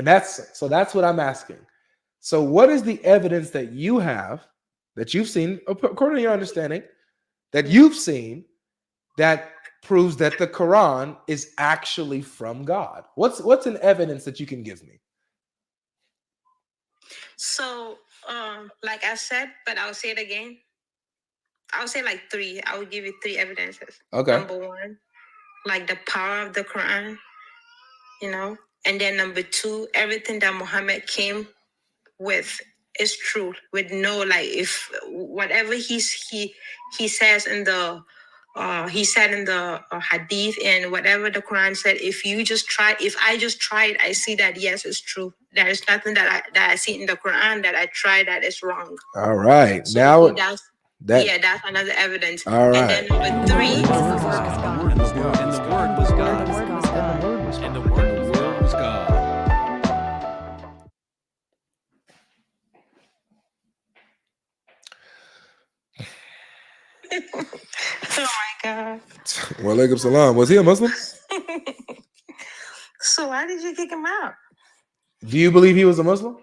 And that's what I'm asking. So what is the evidence that you have, that you've seen, according to your understanding, that you've seen, that proves that the Quran is actually from God? What's an evidence that you can give me? So, like I said, but I'll say it again. I'll say like three. I will give you three evidences. Okay. Number one, like the power of the Quran, you know. And then number two, everything that Muhammad came with is true. With no like, if whatever he says in the he said in the hadith and whatever the Quran said, if I just try it, I see that yes, it's true. There is nothing that I see in the Quran that I try that is wrong. All right. So Now that's that yeah, that's another evidence. all And then right. number three, And the word was God. And the word was God. oh my God. Walaikum salam. Was he a Muslim? So why did you kick him out? Do you believe he was a Muslim?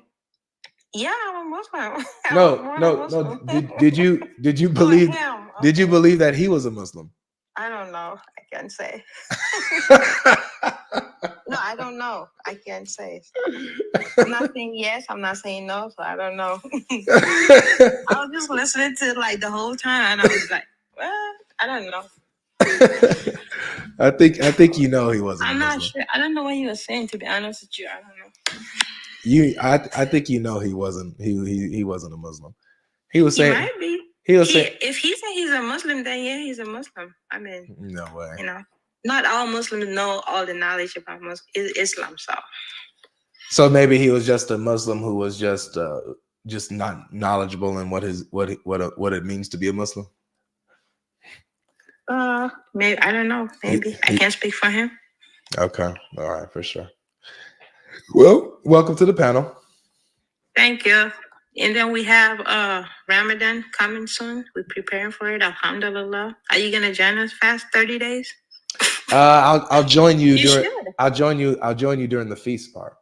Yeah, I'm a Muslim. I was No, born a no, no. Muslim. Did you Oh, believe him. did you Okay. believe that he was a Muslim? I don't know. I can't say. No, I don't know. I can't say. I'm not saying yes. I'm not saying no. So I don't know. I was just listening to it like the whole time, and I was like, well, I don't know. I think you know he wasn't a I'm not Muslim. sure. I don't know what you were saying. To be honest with you, I don't know. I think you know he wasn't a Muslim. He was He saying might be. he was saying If he said he's a Muslim, then yeah, he's a Muslim. I mean, no way. you know, not all Muslims know all the knowledge about Islam. So maybe he was just a Muslim who was just not knowledgeable in what it means to be a Muslim. Maybe I don't know. Maybe I can't speak for him. Okay, all right, for sure. Well, welcome to the panel. Thank you. And then we have Ramadan coming soon. We're preparing for it. Alhamdulillah. Are you gonna join us fast 30 days? I'll join you You during. should. I'll join you during the feast part.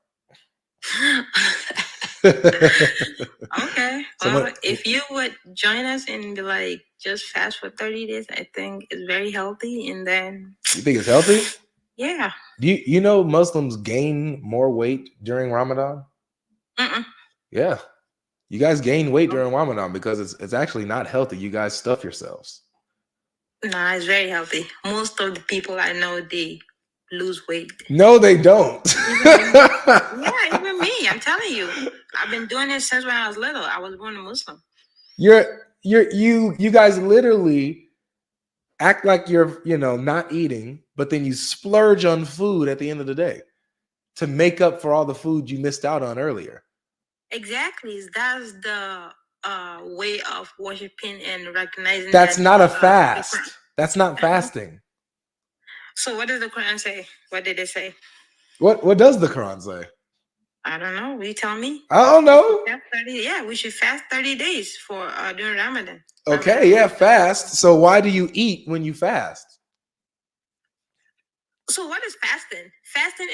Okay. So Well, if you would join us and be like just fast for 30 days, I think it's very healthy. And then you think it's healthy? yeah. Do you know Muslims gain more weight during Ramadan? Mm-mm. Yeah. You guys gain weight during Ramadan because it's actually not healthy. You guys stuff yourselves. Nah, it's very healthy. Most of the people I know, they lose weight. No, they don't. Yeah, even me. I'm telling you. I've been doing it since when I was little. I was born a Muslim. You guys literally act like you're not eating, but then you splurge on food at the end of the day to make up for all the food you missed out on earlier. Exactly. That's the way of worshiping and recognizing That's that not a fast. That's not fasting. So what does the Quran say? What did it say? What does the Quran say? I don't know. Will you tell me? I don't know. We should fast 30 days for during Ramadan. Okay, yeah, fast. So why do you eat when you fast? So what is fasting? Fasting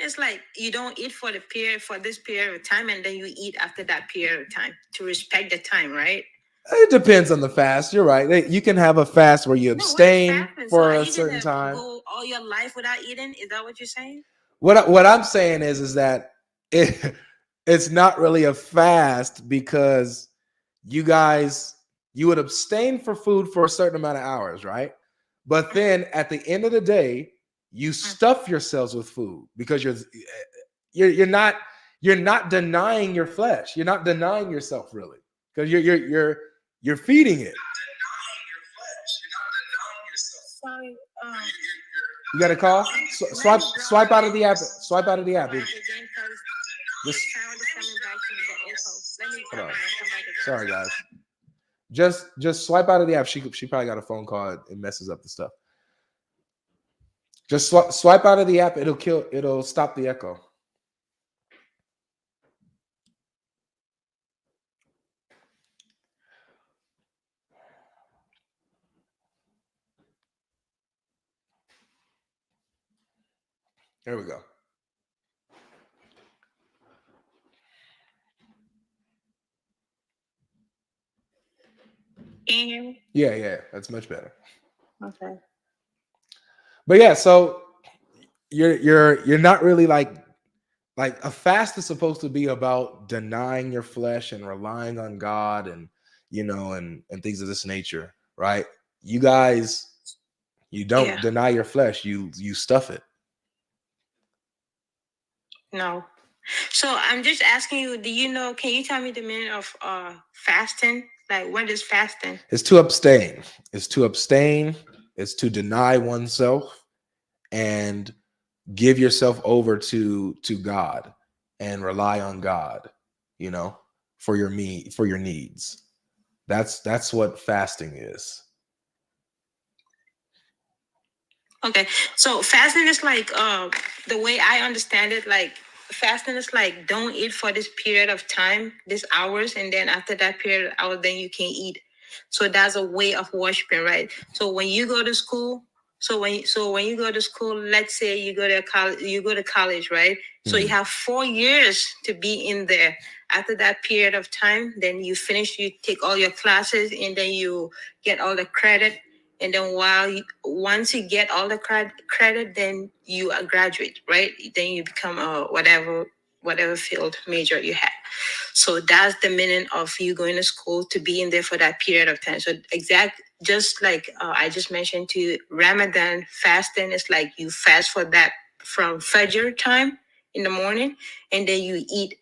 is like you don't eat for this period of time, and then you eat after that period of time to respect the time, right? It depends on the fast. You're right. You can have a fast where you abstain for a certain time. Go all your life without eating? Is that what you're saying? What I'm saying is that it's not really a fast because you would abstain for food for a certain amount of hours, right? But then at the end of the day, you stuff yourselves with food because you're not denying your flesh. You're not denying yourself really because you're feeding it. Sorry. You got a call? Swipe out of the app. Swipe out of the app. Hold on. Sorry, guys. Just swipe out of the app. She probably got a phone call. It messes up the stuff. Just swipe out of the app. It'll stop the echo. There we go. Can you hear me? Yeah, that's much better. Okay. But yeah, so you're not really like a fast is supposed to be about denying your flesh and relying on God and and things of this nature, right? You guys, you don't Yeah. deny your flesh, you stuff it. No. So I'm just asking you, do you know, can you tell me the meaning of fasting? Like, what is fasting? It's to abstain. It's to abstain. It's to deny oneself and give yourself over to God and rely on God, for your needs. That's what fasting is. Okay. So fasting is like the way I understand it, like fasting is like don't eat for this period of time, this hours, and then after that period of hours, then you can eat. So that's a way of worshiping, right? So when you go to school, so when you go to school, let's say you go to college, right? So you have 4 years to be in there. After that period of time, then you finish, you take all your classes, and then you get all the credit. And then once you get all the credit, then you graduate, right? Then you become a whatever field major you have. So that's the meaning of you going to school, to be in there for that period of time. So just like I just mentioned to you, Ramadan fasting is like you fast for that from Fajr time in the morning, and then you eat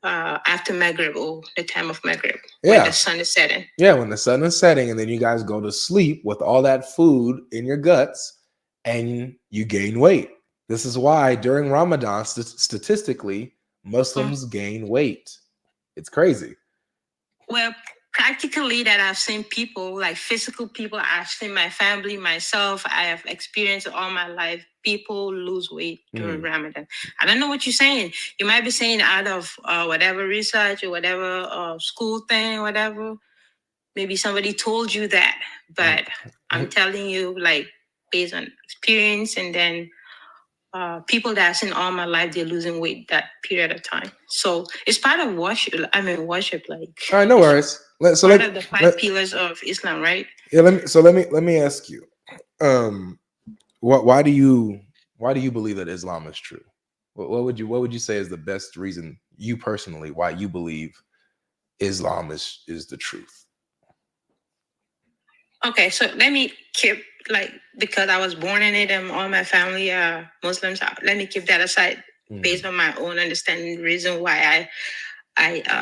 after Maghrib, or the time of Maghrib, when the sun is setting. Yeah, when the sun is setting, and then you guys go to sleep with all that food in your guts, and you gain weight. This is why during Ramadan, statistically, Muslims gain weight. It's crazy. Well, practically that I've seen people, like physical people, I've seen my family, myself, I have experienced all my life, people lose weight during Ramadan. I don't know what you're saying. You might be saying out of whatever research or whatever school thing, whatever. Maybe somebody told you that, but I'm telling you, like, based on experience, and then people that I've seen all my life, they're losing weight that period of time. So it's part of worship. I mean, worship, like. All right, no worries. Part of the five pillars of Islam, right? Yeah, let me ask you, why do you believe that Islam is true? What would you say is the best reason, you personally, why you believe Islam is the truth? Okay, so let me keep, like, because I was born in it and all my family are Muslims. Let me keep that aside, based on my own understanding. Reason why I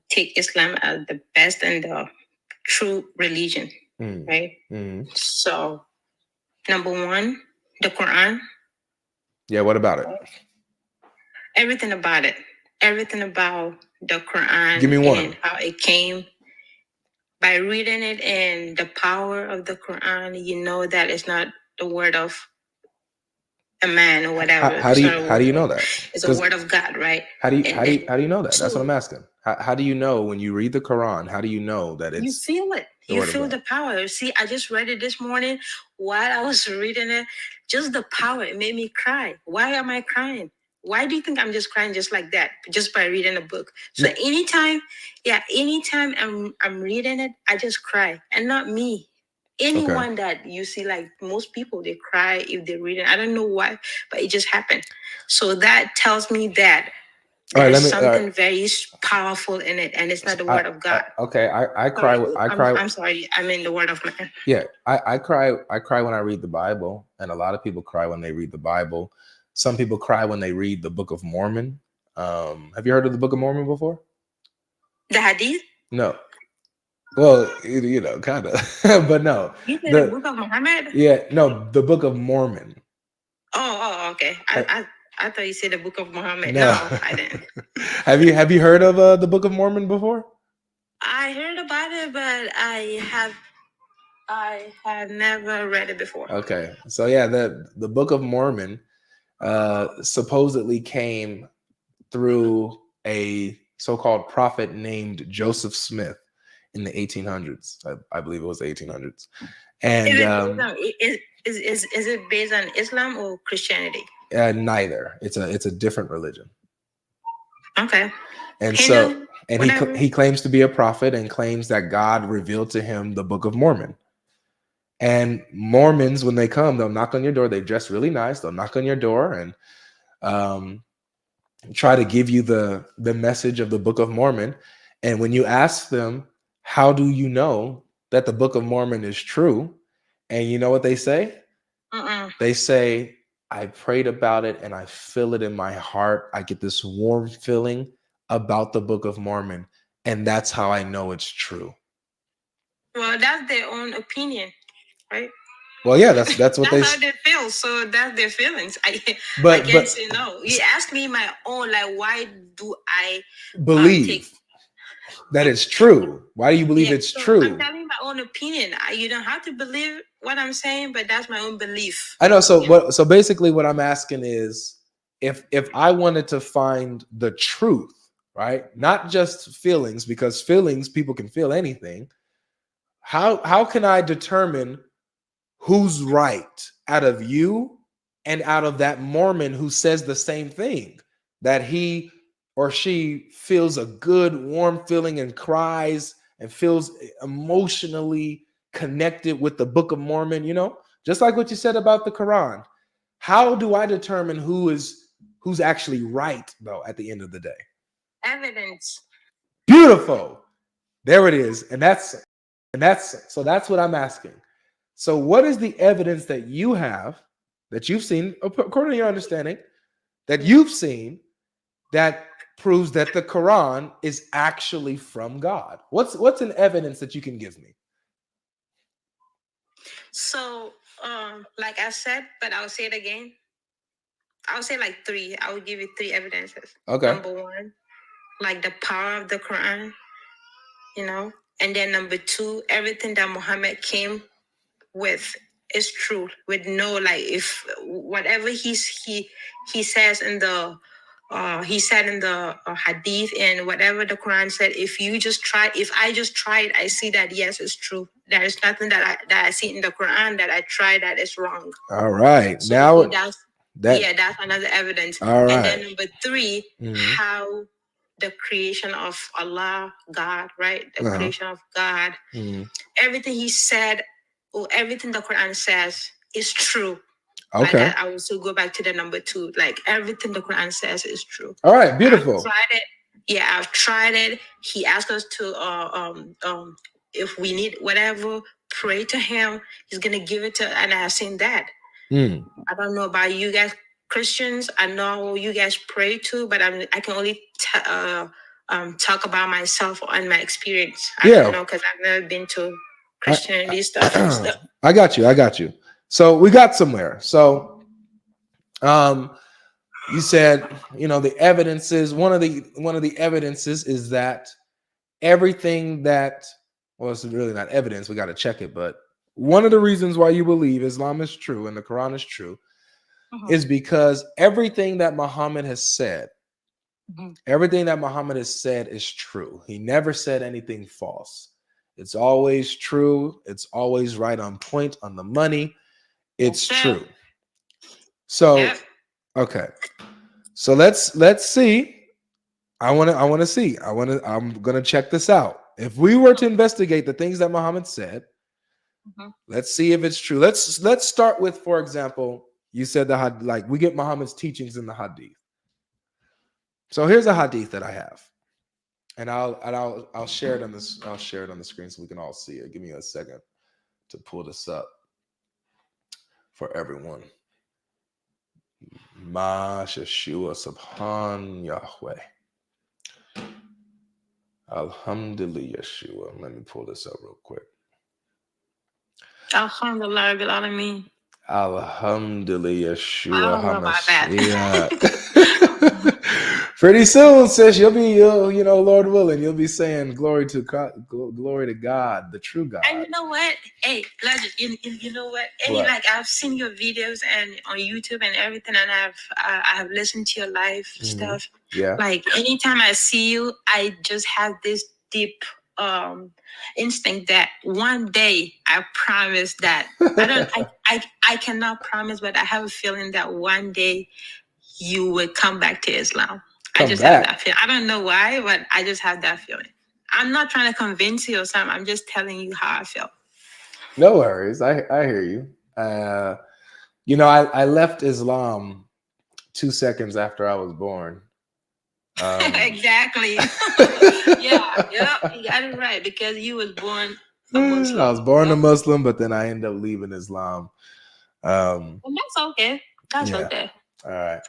take Islam as the best and the true religion, right? So, number one, the Quran. Yeah, what about it? Everything about it. Everything about the Quran. Give me one. And how it came. By reading it and the power of the Quran, you know that it's not the word of a man or whatever. How do you know that? It's a word of God, right? How do you know that? That's what I'm asking. How do you know when you read the Quran? How do you know that it's? You feel it. You feel the power. See, I just read it this morning while I was reading it. Just the power. It made me cry. Why am I crying? Why do you think I'm just crying just like that? Just by reading a book. So anytime I'm reading it, I just cry. And not me. Anyone that you see, like most people, they cry if they read it. I don't know why, but it just happened. So that tells me that there's something very powerful in it, and it's not the word of God. I cry. I'm sorry. I mean the word of man. Yeah, I cry. I cry when I read the Bible, and a lot of people cry when they read the Bible. Some people cry when they read the Book of Mormon. Have you heard of the Book of Mormon before? The Hadith? No. Well, kind of, but no. You said the Book of Muhammad? Yeah, no, the Book of Mormon. Oh, okay. I thought you said the Book of Muhammad. No, I didn't. Have you heard of the Book of Mormon before? I heard about it, but I have never read it before. Okay, so yeah, the Book of Mormon supposedly came through a so-called prophet named Joseph Smith in the 1800s. I believe it was the 1800s. And is it based on Islam or Christianity? Neither. It's a different religion. Okay. And Hindu? And Whatever. he claims to be a prophet and claims that God revealed to him the Book of Mormon. And Mormons, when they come, they'll knock on your door. They dress really nice. They'll knock on your door and try to give you the message of the Book of Mormon. And when you ask them, how do you know that the Book of Mormon is true? And you know what they say? They say, I prayed about it and I feel it in my heart. I get this warm feeling about the Book of Mormon. And that's how I know it's true. Well, that's their own opinion, right? Well, yeah, that's what That's how they feel. So that's their feelings. I But can't say no. You ask me my own, like, why do I believe that it's true? Why do you believe it's true? I'm telling you my own opinion. You don't have to believe what I'm saying, but that's my own belief. I know. So basically, what I'm asking is, if I wanted to find the truth, right? Not just feelings, because feelings, people can feel anything. How can I determine who's right out of you and out of that Mormon who says the same thing, that he or she feels a good, warm feeling and cries and feels emotionally connected with the Book of Mormon, just like what you said about the Quran? How do I determine who's actually right, though, at the end of the day? Evidence. Beautiful. There it is. And that's what I'm asking. So what is the evidence that you have, that you've seen, according to your understanding, that you've seen, that proves that the Quran is actually from God? What's an evidence that you can give me? So, like I said, but I'll say it again. I'll say like 3. I will give you 3 evidences. Okay. Number 1, like the power of the Quran, and then number 2, everything that Muhammad came with is true, with no, like, if whatever he says in the he said in the hadith and whatever the Quran said, if I just try it, I see that yes, it's true. There is nothing that I see in the Quran that I try that is wrong. All right. So now that's another evidence. All right. And then number 3, how the creation of Allah, God, right? The creation of God, everything he said, or everything the Quran says is true. Okay. Like I will still go back to the number 2. Like everything the Quran says is true. All right, beautiful. I've tried it. Yeah, I've tried it. He asked us to if we need whatever, pray to him. He's gonna give it to, and I've seen that. I don't know about you guys, Christians. I know you guys pray too, but I can only talk about myself and my experience. I don't know, because I've never been to Christianity stuff and stuff. I got you. So we got somewhere. So you said, the evidences, one of the evidences is that everything that, well, it's really not evidence, we got to check it, but one of the reasons why you believe Islam is true and the Quran is true is because everything that Muhammad has said, is true. He never said anything false. It's always true. It's always right on point, on the money. It's true. So, okay. So let's see. I'm gonna check this out. If we were to investigate the things that Muhammad said, let's see if it's true. Let's start with, for example, you said we get Muhammad's teachings in the hadith. So here's a hadith that I have, and I'll share it on this. I'll share it on the screen so we can all see it. Give me a second to pull this up for everyone. Ma Shashua Subhan Yahweh. Alhamdulillah Yeshua. Let me pull this up real quick. Alhamdulillah Rabbil Alameen. Alhamdulillah Yeshua HaMashiach. Pretty soon, sis, you'll be, Lord willing, you'll be saying glory to God, the true God. And you know what? Hey, you know what? Hey, like I've seen your videos and on YouTube and everything, and I have listened to your live stuff. Yeah. Like anytime I see you, I just have this deep instinct that one day, I promise that I cannot promise, but I have a feeling that one day you will come back to Islam. I Come just have back. that feeling. I don't know why, but I just have that feeling. I'm not trying to convince you or something. I'm just telling you how I feel. No worries. I hear you. I left Islam 2 seconds after I was born. Exactly. Yeah, yep, you got it right because you was born a I was Muslim. born a Yep. Muslim, but then I ended up leaving Islam. And that's okay. That's Yeah. okay. All right.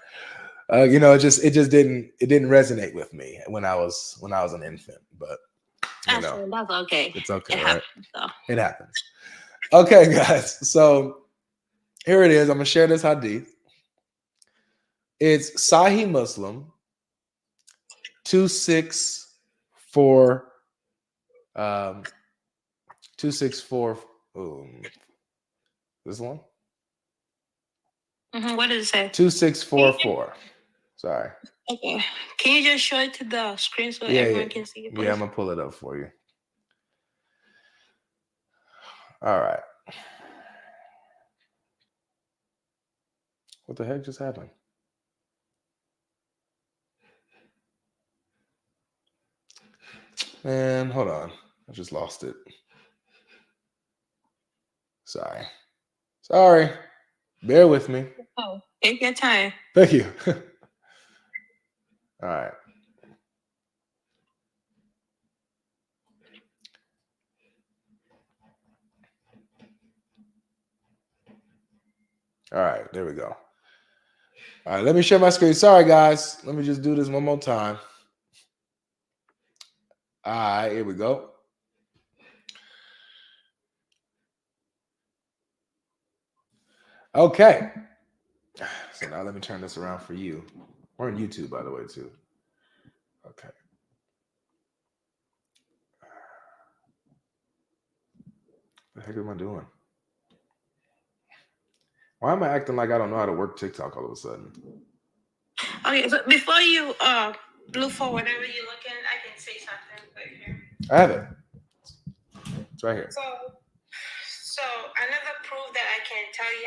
It just didn't resonate with me when I was an infant, but That's okay. it's okay, It right? happens though. It happens. Okay, guys. So here it is. I'm gonna share this hadith. It's Sahih Muslim 264 um 264 this one? What does it say? 2644. Sorry. Okay. Can you just show it to the screen so Yeah, everyone can see it, yeah, I'm please? gonna pull it up for you. All right. What the heck just happened? Man, hold on. I just lost it. Sorry. Bear with me. Oh, take your time. Thank you. All right. All right, there we go. All right, let me share my screen. Sorry, guys. Let me just do this one more time. All right, here we go. Okay. So now let me turn this around for you. We're on YouTube, by the way, too. Okay. What the heck am I doing? Why am I acting like I don't know how to work TikTok all of a sudden? Okay, so before you look for whatever you're looking, I can say something quick here. I have it. It's right here. So another proof that I can tell you,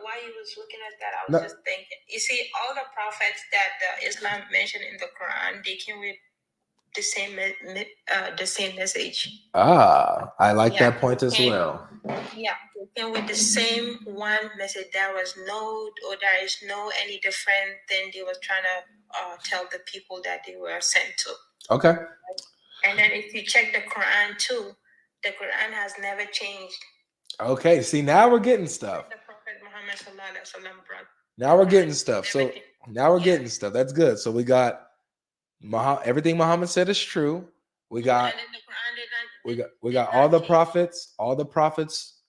while you was looking at that, I was No. just thinking. You see, all the prophets that Islam mentioned in the Quran, they came with the same message. I like Yeah, that point as okay. well. Yeah, they came with the same one message. There was no, or there is no any different than they were trying to tell the people that they were sent to. Okay. And then if you check the Quran too, the Quran has never changed. Okay. See, now we're getting stuff. The Prophet Muhammad sallallahu alaihi wasallam brought. Now we're getting stuff. So Everything. now we're Yeah. getting stuff. That's good. So we got everything Muhammad said is true. We got And then the Quran we got all the prophets. All the prophets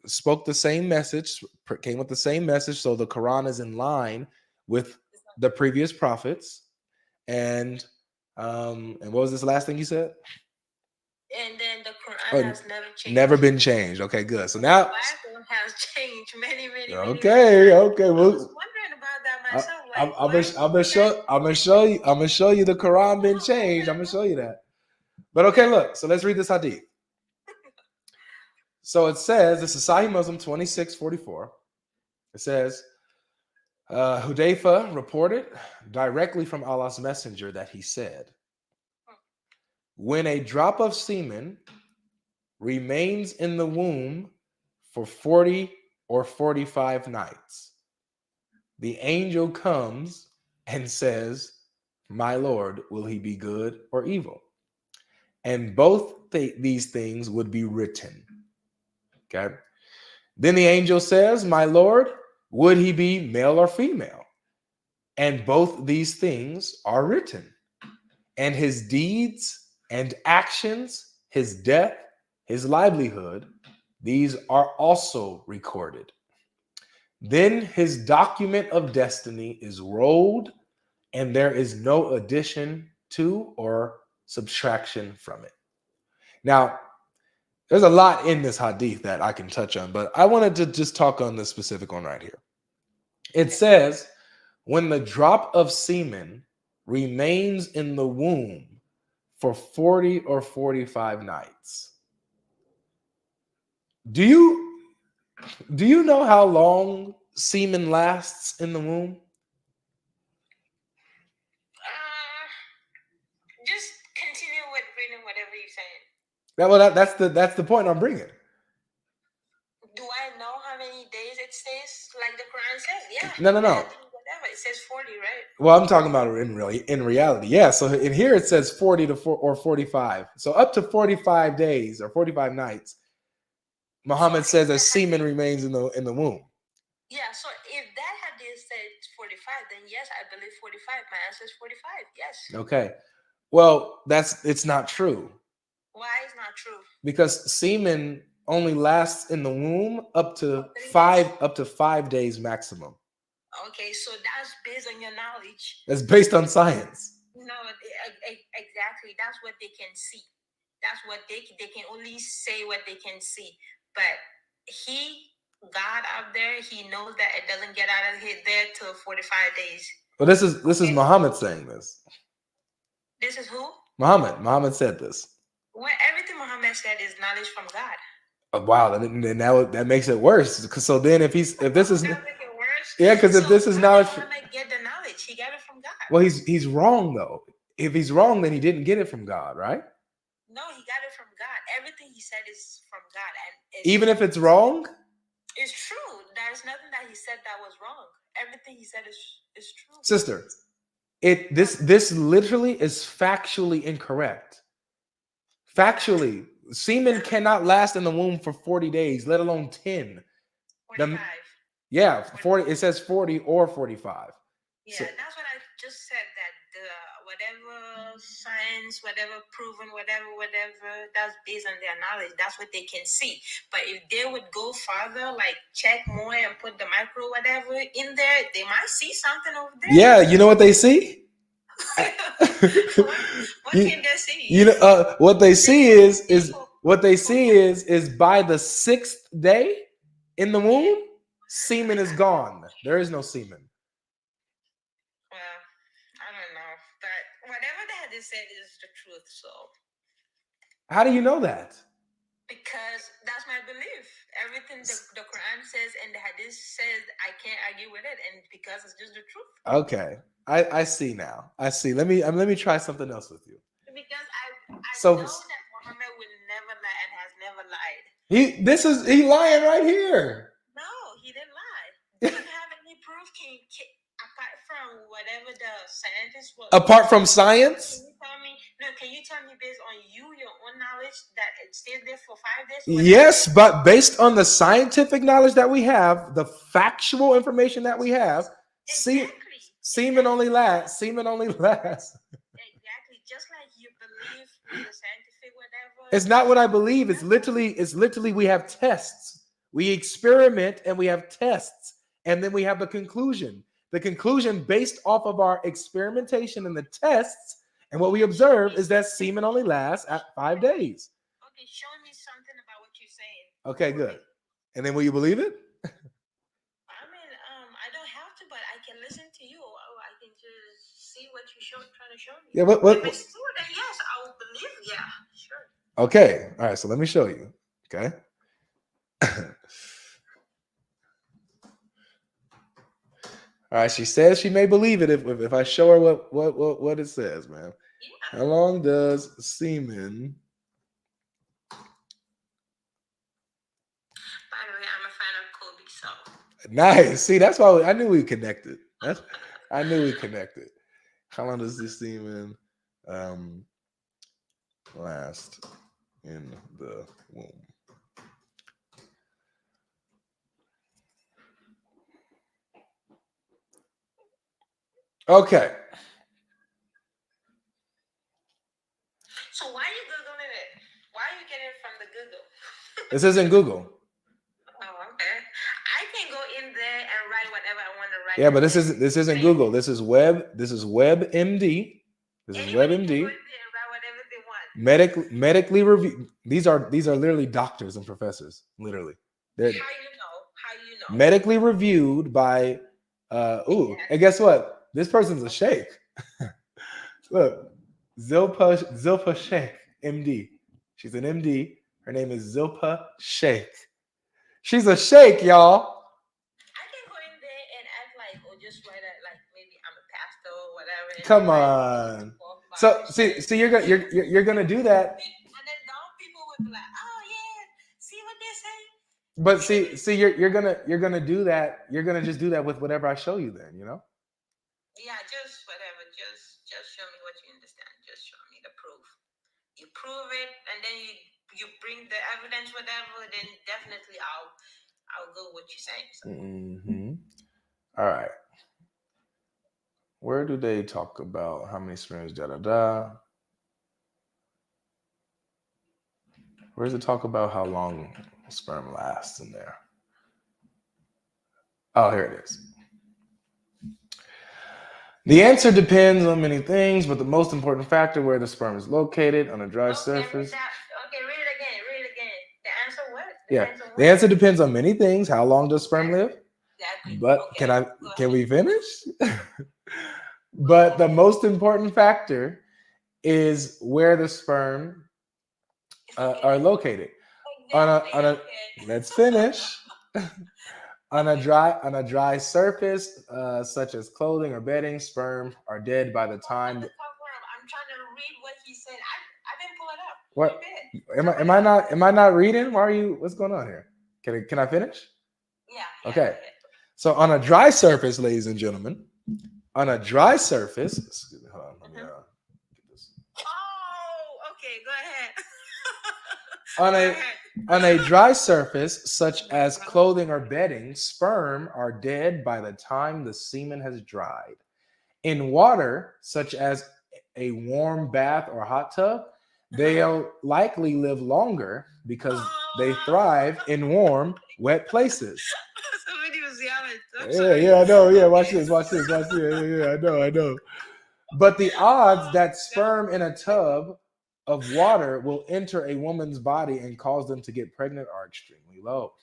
spoke the same message, came with the same message. So the Quran is in line with the previous prophets. And what was this last thing you said? And then the Quran has never changed. Never been changed. Okay, good. So now the Bible has changed many. Okay. I was wondering about that myself. I'm gonna show you the Quran been changed. I'm gonna show you that. But okay, look. So let's read this hadith. So it says, this is Sahih Muslim 2644. It says, Hudayfa reported directly from Allah's messenger that he said, when a drop of semen remains in the womb for 40 or 45 nights, the angel comes and says, my Lord, will he be good or evil? And both these things would be written. Okay. Then the angel says, my Lord, would he be male or female? And both these things are written. And his deeds and actions, his death, his livelihood, these are also recorded. Then his document of destiny is rolled, and there is no addition to or subtraction from it. Now, there's a lot in this hadith that I can touch on, but I wanted to just talk on this specific one right here. It says, when the drop of semen remains in the womb for 40 or 45 nights. Do you know how long semen lasts in the womb? you saying? That's the point I'm bringing. Do I know how many days it says? Like the Quran says? Yeah. No. Whatever. It says 40, right? Well, I'm talking about it in reality. Yeah. So in here it says 40 to 4 or 45. So up to 45 days or 45 nights. Muhammad says that semen remains in the womb. Yeah, so if that hadith said 45, then yes, I believe 45. My answer is 45. Yes. Okay. Well, it's not true. Why is not true? Because semen only lasts in the womb up to 5 days maximum. Okay, so that's based on your knowledge. That's based on science. No, exactly. That's what they can see. That's what they can only say what they can see. But God out there, he knows that it doesn't get out of there till 45 days. Well, this is Muhammad saying this. This is who? Muhammad said this. Well, everything Muhammad said is knowledge from God. Oh, wow, then that makes it worse. So then if this is make it worse? Yeah, because if this is knowledge, Muhammad get the knowledge. He got it from God. Well, he's wrong though. If he's wrong, then he didn't get it from God, right? No, he got it from God. Everything he said is from God, and even if it's wrong, it's true. There's nothing that he said that was wrong. Everything he said is true. Sister, this literally is factually incorrect. Factually, semen cannot last in the womb for 40 days, let alone 10. 45. Yeah, 40. It says 40 or 45. Yeah, that's what I just said. That whatever science, whatever proven, whatever, that's based on their knowledge. That's what they can see. But if they would go farther, like check more and put the micro whatever in there, they might see something over there. Yeah, you know what they see? What can they see? You know what they see is by the 6th day in the womb, semen is gone. There is no semen. Well, I don't know, but whatever the hadith said is the truth. So, how do you know that? Because that's my belief. Everything the Quran says and the hadith says, I can't argue with it, and because it's just the truth. Okay, I see now. I see. Let me try something else with you. Because I know that Muhammad will never lie and has never lied. He lying right here. No, he didn't lie. Do you have any proof? Apart from whatever the scientists will. Apart from science? Can you tell me based on your own knowledge that it stays there for 5 days? Yes, but based on the scientific knowledge that we have, the factual information that we have, semen only lasts. Exactly. Just like you believe in the scientific whatever. It's not what I believe. It's literally we have tests. We experiment and we have tests. And then we have the conclusion. The conclusion based off of our experimentation and the tests and what we observe is that semen only lasts at 5 days. Okay, show me something about what you're saying. Okay, good. And then will you believe it? I mean, I don't have to, but I can listen to you. Or I can just see what you're trying to show me. Yeah, what? If it's true, then yes, I will believe. Yeah, sure. Okay, all right. So let me show you. Okay. All right, she says she may believe it if I show her what it says, man. Yeah. How long does semen? By the way, I'm a fan of Kobe, so. Nice. See, that's why I knew we connected. I knew we connected. How long does this semen last in the womb? Okay. So why are you Googling it? Why are you getting it from the Google? This isn't Google. Oh, okay. I can go in there and write whatever I want to write. Yeah, but this isn't Google. This is WebMD. This is WebMD. Medically reviewed. These are literally doctors and professors. Literally. How you know? Medically reviewed by and guess what? This person's a sheikh. Look, Zilpa Sheikh, MD. She's an MD. Her name is Zilpa Sheikh. She's a sheikh, y'all. I can go in there and act like, or just write it like maybe I'm a pastor or whatever. Come on. So see, you're gonna do that. But see, you're gonna do that. You're gonna just do that with whatever I show you. Then Yeah, just whatever. Just show me what you understand. Just show me the proof. You prove it, and then you bring the evidence, whatever. Then definitely I'll go with you saying. So. Mm-hmm. All right. Where do they talk about how many sperms? Da da da. Where does it talk about how long sperm lasts in there? Oh, here it is. The answer depends on many things, but the most important factor where the sperm is located on a dry surface. Okay, read it again. Read it again. The answer what? The answer depends on many things. How long does sperm live? Exactly. But can we finish? But the most important factor is where the sperm are located. Let's finish. On a dry surface, such as clothing or bedding, sperm are dead by the time. I'm trying to read what he said. I didn't pull it up. What? Am I not reading? Why are you? What's going on here? Can I finish? Yeah. Okay. So on a dry surface, ladies and gentlemen, on a dry surface. Excuse me, hold on. Let me get this. Oh, okay. Go ahead. On a dry surface, such as clothing or bedding, sperm are dead by the time the semen has dried. In water, such as a warm bath or hot tub, they'll likely live longer because they thrive in warm, wet places. Somebody was yelling. Yeah, I know. Yeah, watch this. Yeah, I know. But the odds that sperm in a tub of water will enter a woman's body and cause them to get pregnant are extremely low.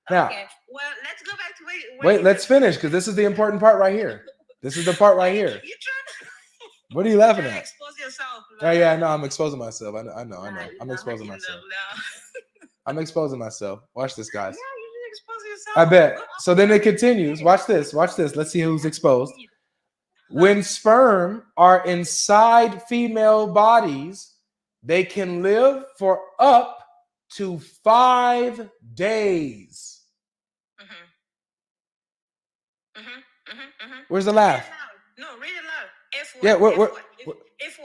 Now, well, let's go back to wait, let's finish because this is the important part right here. This is the part right here. What are you laughing at? Expose yourself. Oh yeah, no, I'm exposing myself. I know. I'm exposing myself. I'm exposing myself. Watch this, guys. Yeah, you expose yourself. I bet. So then it continues. Watch this. Let's see who's exposed. When sperm are inside female bodies, they can live for up to 5 days. Where's the laugh? No, read it loud. If what? Yeah, If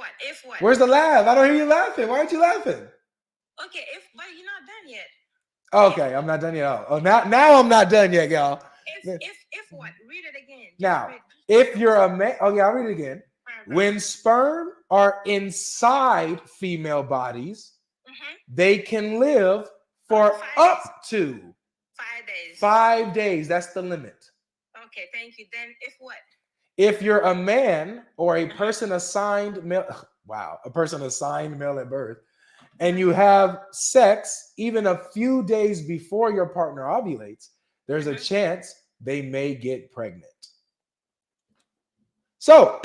what? Where's the laugh? I don't hear you laughing. Why aren't you laughing? Okay, but you're not done yet. Okay, I'm not done yet. Oh, now I'm not done yet, y'all. If what? Read it again. Now, if you're a man, I'll read it again. When sperm are inside female bodies, they can live for up to 5 days. 5 days. That's the limit. Okay, thank you. Then if what? If you're a man or a person assigned male, a person assigned male at birth, and you have sex even a few days before your partner ovulates, there's a chance they may get pregnant. So,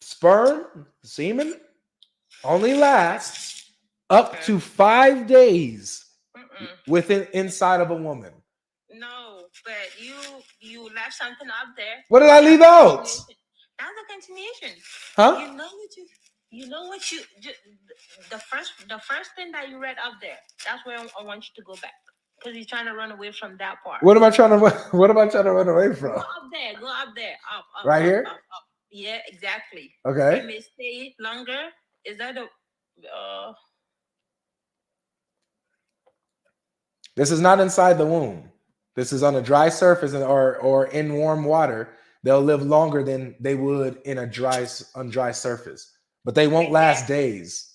sperm, semen, only lasts up to 5 days inside of a woman. No, but you left something up there. What did I leave out? That's a continuation. Huh? You know what you the first thing that you read up there. That's where I want you to go back because he's trying to run away from that part. What am I trying to run away from? Go up there, up. Right here? Up. Yeah, exactly. Okay. It may stay longer. Is that a? This is not inside the womb. This is on a dry surface or in warm water. They'll live longer than they would in a dry surface, but they won't last days.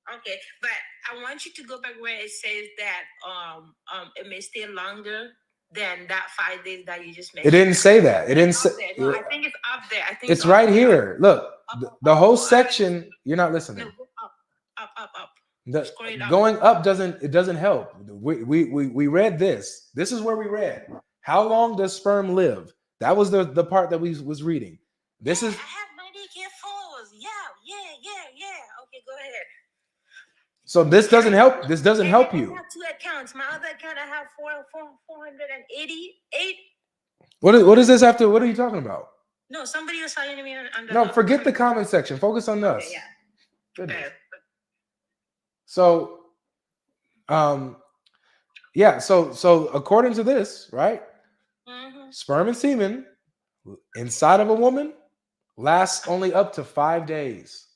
Okay, but I want you to go back where it says that it may stay longer than that 5 daes that you just mentioned. It didn't say that. It didn't say. No, I think it's up there. I think it's right here. Look, the whole section. You're not listening. No, go up. Going up doesn't help. We read this. This is where we read. How long does sperm live? That was the part that we was reading. This is. I have my daycare photos. Yeah. Okay, go ahead. So this doesn't help. This doesn't help you. I have 2 accounts. My other account I have 488. What does this have to? What are you talking about? No, somebody was telling me on the. No, forget the comment section. Focus on us. Yeah. Goodness. So, Yeah. So according to this, right, Hmm. sperm and semen inside of a woman lasts only up to 5 days.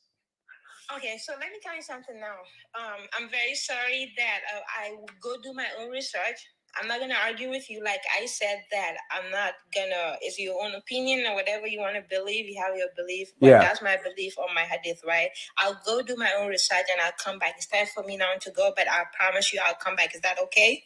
Okay, so let me tell you something now. I'm very sorry that I will go do my own research. I'm not gonna argue with you. Like I said, that I'm not gonna. It's your own opinion or whatever you want to believe. You have your belief, but Yeah. that's my belief on my hadith, right? I'll go do my own research and I'll come back. It's time for me now to go, but I promise you, I'll come back. Is that okay?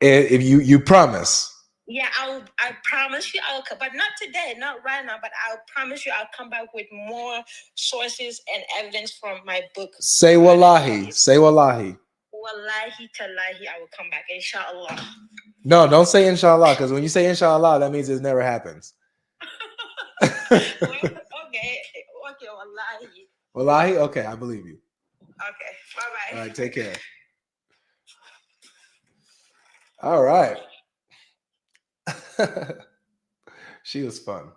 If you promise. Yeah, I promise you I'll come, but not today, not right now, but I'll promise you I'll come back with more sources and evidence from my book. Say wallahi. Say wallahi. Wallahi tallahi, I will come back, inshallah. No, don't say inshallah, because when you say inshallah, that means it never happens. Well, okay, wallahi. Wallahi? Okay, I believe you. Okay, bye-bye. All right, take care. All right. She was fun.